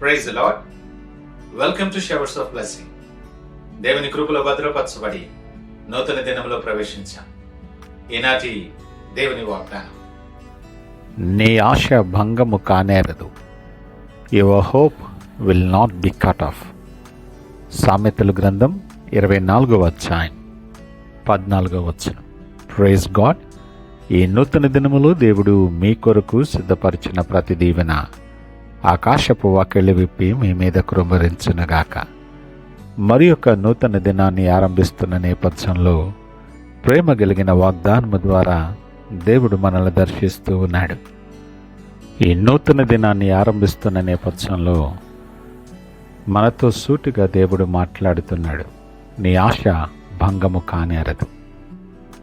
Praise the lord. Welcome to showers of blessing. దేవుని కృపలో భద్రపరచబడి నూతన దినంలో ప్రవేశించాం. ఈనాటి దేవుని వాగ్దానం, నీ ఆశ భంగము కానేరదు. Your hope will not be cut off. సామెతలు గ్రంథం 24వ అధ్యాయం 14వ వచనం. Praise God. ఈ నూతన దినములో దేవుడు మీ కొరకు సిద్ధపరిచిన ప్రతి దీవెన ఆకాశపు వాకిళ్ళు విప్పి మీ మీద కృమ్మరించునుగాక. మరి ఒక నూతన దినాన్ని ఆరంభిస్తున్న నేపథ్యంలో ప్రేమ కలిగిన వాగ్దానము ద్వారా దేవుడు మనల్ని దర్శిస్తూ ఉన్నాడు. ఈ నూతన దినాన్ని ఆరంభిస్తున్న నేపథ్యంలో మనతో సూటిగా దేవుడు మాట్లాడుతున్నాడు. నీ ఆశ భంగము కానేరదు.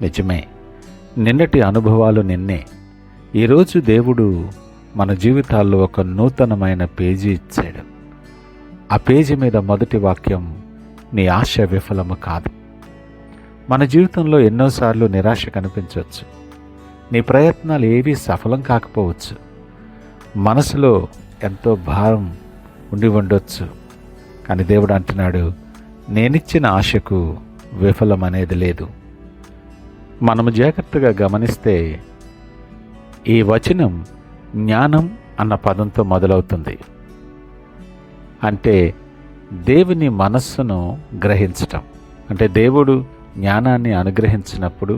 నిజమే, నిన్నటి అనుభవాలు నిన్నే. ఈరోజు దేవుడు మన జీవితాల్లో ఒక నూతనమైన పేజీ ఇచ్చాడు. ఆ పేజీ మీద మొదటి వాక్యం, నీ ఆశ విఫలము కాదు. మన జీవితంలో ఎన్నోసార్లు నిరాశ కనిపించవచ్చు. నీ ప్రయత్నాలు ఏవీ సఫలం కాకపోవచ్చు. మనసులో ఎంతో భారం ఉండి ఉండొచ్చు. కానీ దేవుడు అంటున్నాడు, నేనిచ్చిన ఆశకు విఫలం అనేది లేదు. మనము జాగ్రత్తగా గమనిస్తే ఈ వచనం జ్ఞానం అన్న పదంతో మొదలవుతుంది. అంటే దేవుని మనస్సును గ్రహించటం. అంటే దేవుడు జ్ఞానాన్ని అనుగ్రహించినప్పుడు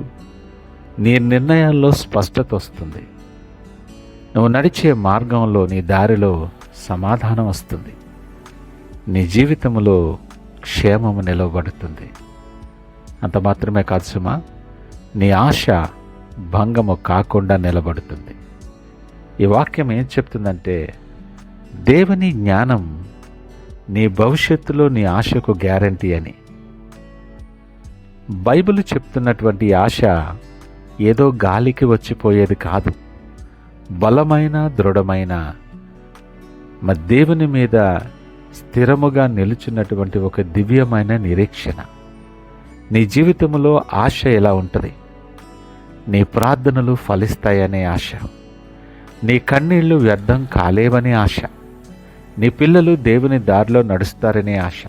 నీ నిర్ణయాల్లో స్పష్టత వస్తుంది. నువ్వు నడిచే మార్గంలో, నీ దారిలో సమాధానం వస్తుంది. నీ జీవితంలో క్షేమము నిలవబడుతుంది. అంత మాత్రమే కాదు సుమా, నీ ఆశ భంగము కాకుండా నిలబడుతుంది. ఈ వాక్యం ఏం చెప్తుందంటే, దేవుని జ్ఞానం నీ భవిష్యత్తులో నీ ఆశకు గ్యారంటీ అని. బైబిల్ చెప్తున్నటువంటి ఆశ ఏదో గాలికి వచ్చిపోయేది కాదు. బలమైన, దృఢమైన దేవుని మీద స్థిరముగా నిలుచున్నటువంటి ఒక దివ్యమైన నిరీక్షణ. నీ జీవితంలో ఆశ ఎలా ఉంటుంది? నీ ప్రార్థనలు ఫలిస్తాయనే ఆశ, నీ కన్నీళ్లు వ్యర్థం కాలేవనే ఆశ, నీ పిల్లలు దేవుని దారిలో నడుస్తారనే ఆశ,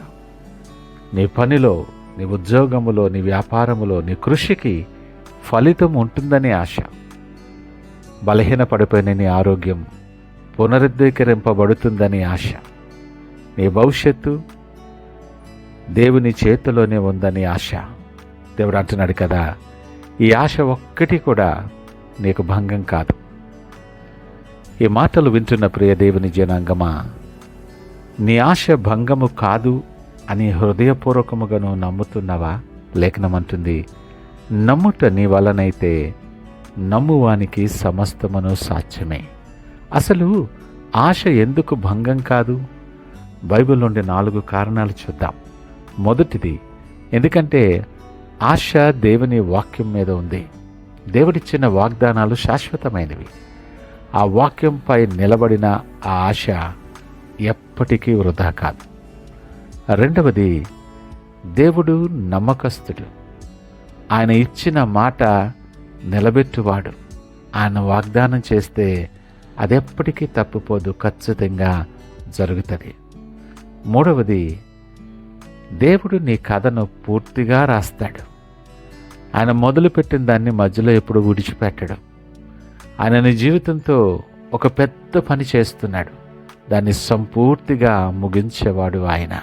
నీ పనిలో, నీ ఉద్యోగములో, నీ వ్యాపారములో, నీ కృషికి ఫలితం ఉంటుందనే ఆశ, బలహీనపడిపోయిన నీ ఆరోగ్యం పునరుద్ధరింపబడుతుందనే ఆశ, నీ భవిష్యత్తు దేవుని చేతిలోనే ఉందని ఆశ. దేవుడు అంటున్నాడు కదా, ఈ ఆశ ఒక్కటి కూడా నీకు భంగం కాదు. ఈ మాటలు వింటున్న ప్రియ దేవుని జనాంగమా, నీ ఆశ భంగము కాదు అని హృదయపూర్వకముగా నువ్వు నమ్ముతున్నావా? లేఖనమంటుంది, నమ్ముట నీ వలనైతే నమ్మువానికి సమస్తమును సాధ్యమే. అసలు ఆశ ఎందుకు భంగం కాదు? బైబిల్ నుండి 4 కారణాలు చూద్దాం. మొదటిది, ఎందుకంటే ఆశ దేవుని వాక్యం మీద ఉంది. దేవుడిచ్చిన వాగ్దానాలు శాశ్వతమైనవి. ఆ వాక్యంపై నిలబడిన ఆ ఆశ ఎప్పటికీ వృధా కాదు. రెండవది, దేవుడు నమ్మకస్తుడు. ఆయన ఇచ్చిన మాట నిలబెట్టువాడు. ఆయన వాగ్దానం చేస్తే అదెప్పటికీ తప్పిపోదు, ఖచ్చితంగా జరుగుతుంది. మూడవది, దేవుడు నీ కథను పూర్తిగా రాస్తాడు. ఆయన మొదలుపెట్టిన దాన్ని మధ్యలో ఎప్పుడు విడిచిపెట్టడు. ఆయన నీ జీవితంతో ఒక పెద్ద పని చేస్తున్నాడు. దాన్ని సంపూర్తిగా ముగించేవాడు ఆయన.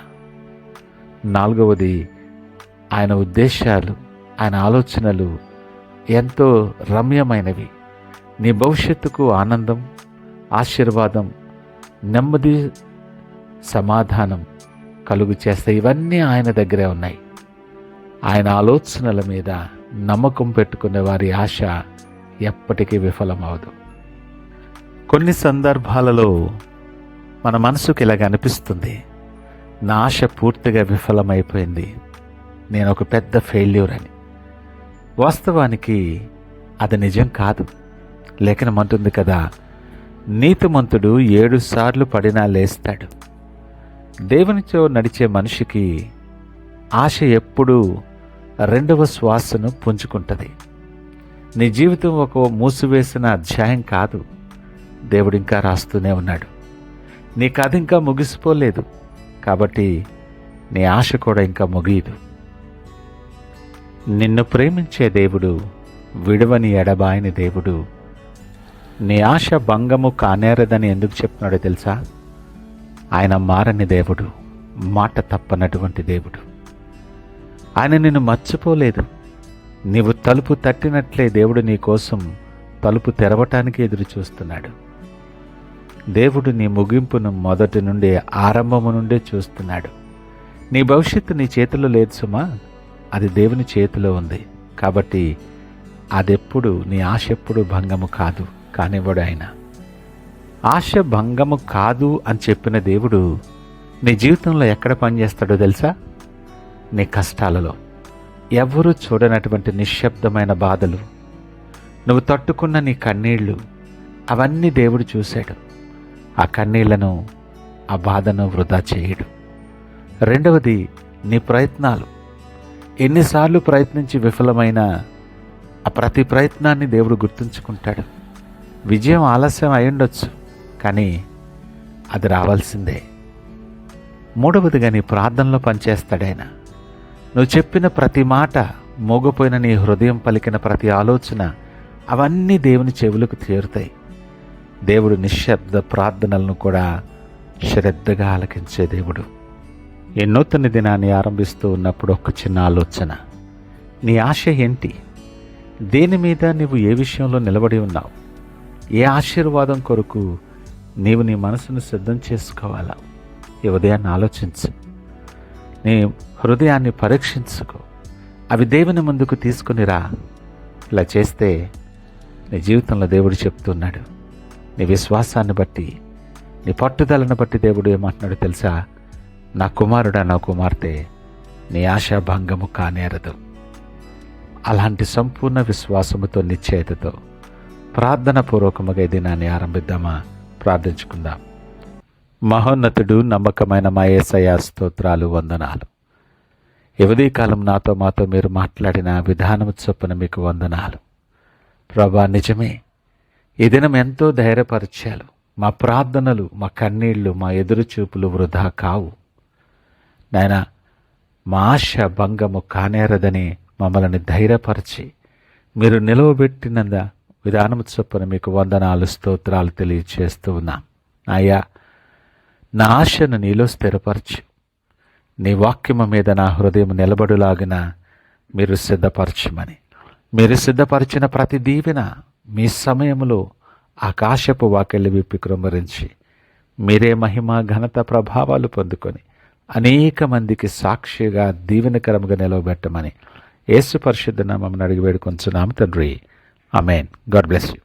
నాలుగవది, ఆయన ఉద్దేశాలు, ఆయన ఆలోచనలు ఎంతో రమ్యమైనవి. నీ భవిష్యత్తుకు ఆనందం, ఆశీర్వాదం, నెమ్మది, సమాధానం కలుగు చేస్తే ఇవన్నీ ఆయన దగ్గరే ఉన్నాయి. ఆయన ఆలోచనల మీద నమ్మకం పెట్టుకునే వారి ఆశ ఎప్పటికీ విఫలమవదు. కొన్ని సందర్భాలలో మన మనసుకి ఇలాగ అనిపిస్తుంది, నా ఆశ పూర్తిగా విఫలమైపోయింది, నేను ఒక పెద్ద ఫెయిల్యూర్ అని. వాస్తవానికి అది నిజం కాదు. లేఖనమంటుంది కదా, నీతిమంతుడు 7 సార్లు పడినా లేస్తాడు. దేవునితో నడిచే మనిషికి ఆశ ఎప్పుడూ 2వ శ్వాసను పుంజుకుంటుంది. నీ జీవితం ఒక మూసివేసిన అధ్యాయం కాదు. దేవుడు ఇంకా రాస్తూనే ఉన్నాడు. నీ కథ ఇంకా ముగిసిపోలేదు, కాబట్టి నీ ఆశ కూడా ఇంకా ముగియదు. నిన్ను ప్రేమించే దేవుడు, విడువని ఎడబాయని దేవుడు, నీ ఆశ భంగము కానేరదని ఎందుకు చెప్తున్నాడో తెలుసా? ఆయన మారని దేవుడు, మాట తప్పనటువంటి దేవుడు. ఆయన నిన్ను మర్చిపోలేదు. నీవు తలుపు తట్టినట్లే దేవుడు నీ కోసం తలుపు తెరవటానికి ఎదురు చూస్తున్నాడు. దేవుడు నీ ముగింపును మొదటి నుండి, ఆరంభము నుండే చూస్తున్నాడు. నీ భవిష్యత్తు నీ చేతిలో లేదు సుమా, అది దేవుని చేతిలో ఉంది. కాబట్టి అదెప్పుడు, నీ ఆశ ఎప్పుడు భంగము కాదు కానివ్వడు ఆయన. ఆశ భంగము కాదు అని చెప్పిన దేవుడు నీ జీవితంలో ఎక్కడ పనిచేస్తాడో తెలుసా? నీ కష్టాలలో, ఎవరూ చూడనటువంటి నిశ్శబ్దమైన బాధలు, నువ్వు తట్టుకున్న నీ కన్నీళ్లు, అవన్నీ దేవుడు చూశాడు. ఆ కన్నీళ్లను, ఆ బాధను వృధా చేయడు. రెండవది, నీ ప్రయత్నాలు. ఎన్నిసార్లు ప్రయత్నించి విఫలమైన ఆ ప్రతి ప్రయత్నాన్ని దేవుడు గుర్తుంచుకుంటాడు. విజయం ఆలస్యం అయ్యుండొచ్చు, కానీ అది రావాల్సిందే. మూడవదిగా, నీ ప్రార్థనలో పనిచేస్తాడాయన. నువ్వు చెప్పిన ప్రతి మాట, మోగపోయిన నీ హృదయం పలికిన ప్రతి ఆలోచన, అవన్నీ దేవుని చెవులకు చేరుతాయి. దేవుడు నిశ్శబ్ద ప్రార్థనలను కూడా శ్రద్ధగా ఆలకించే దేవుడు. ఈ నూతన దినాన్ని ఆరంభిస్తూ ఉన్నప్పుడు ఒక చిన్న ఆలోచన. నీ ఆశ ఏంటి? దేని మీద నీవు ఏ విషయంలో నిలబడి ఉన్నావు? ఏ ఆశీర్వాదం కొరకు నీవు నీ మనసును సిద్ధం చేసుకోవాలా? ఈ ఉదయాన్ని ఆలోచించు. నీ హృదయాన్ని పరీక్షించుకో. అవి దేవుని ముందుకు తీసుకుని రా. ఇలా చేస్తే నీ జీవితంలో దేవుడు చెప్తున్నాడు, నీ విశ్వాసాన్ని బట్టి, నీ పట్టుదలను బట్టి దేవుడు ఏమంటున్నాడు తెలుసా? నా కుమారుడా, నా కుమార్తె, నీ ఆశా భంగము కానేరదు. అలాంటి సంపూర్ణ విశ్వాసముతో, నిశ్చయతతో ప్రార్థన పూర్వకముగా ఈ దినాన్ని ఆరంభిద్దామా? ప్రార్థించుకుందాం. మహోన్నతుడు, నమ్మకమైన మా యేసయ్యా, స్తోత్రాలు, వందనాలు. ఈ కాలం నాతో మాతో మీరు మాట్లాడిన విధానము చొప్పున మీకు వందనాలు ప్రభా. నిజమే, ఈ దినం ఎంతో ధైర్యపరిచాలు. మా ప్రార్థనలు, మా కన్నీళ్లు, మా ఎదురుచూపులు వృధా కావు నాయనా. మా ఆశ భంగము కానేరదని మమ్మల్ని ధైర్యపరిచి మీరు నిలవబెట్టిన విధానము చొప్పున మీకు వందనాలు, స్తోత్రాలు తెలియచేస్తూ ఉన్నాం. అయ్యా, నా ఆశను నీలో స్థిరపరచు. నీ వాక్యము మీద నా హృదయం నిలబడులాగిన మీరు సిద్ధపరచమని, మీరు సిద్ధపరిచిన ప్రతి దీవెన మీ సమయంలో ఆకాశపు వాకెళ్ళి విప్పి కృమ్మరించి మీరే మహిమ, ఘనత, ప్రభావాలు పొందుకొని అనేక మందికి సాక్షిగా దీవెనకరముగా నిలవబెట్టమని యేసు పరిశుద్ధ నామమున అడిగి వేడుకొంచున్నాము తండ్రి. ఆమేన్. God bless you.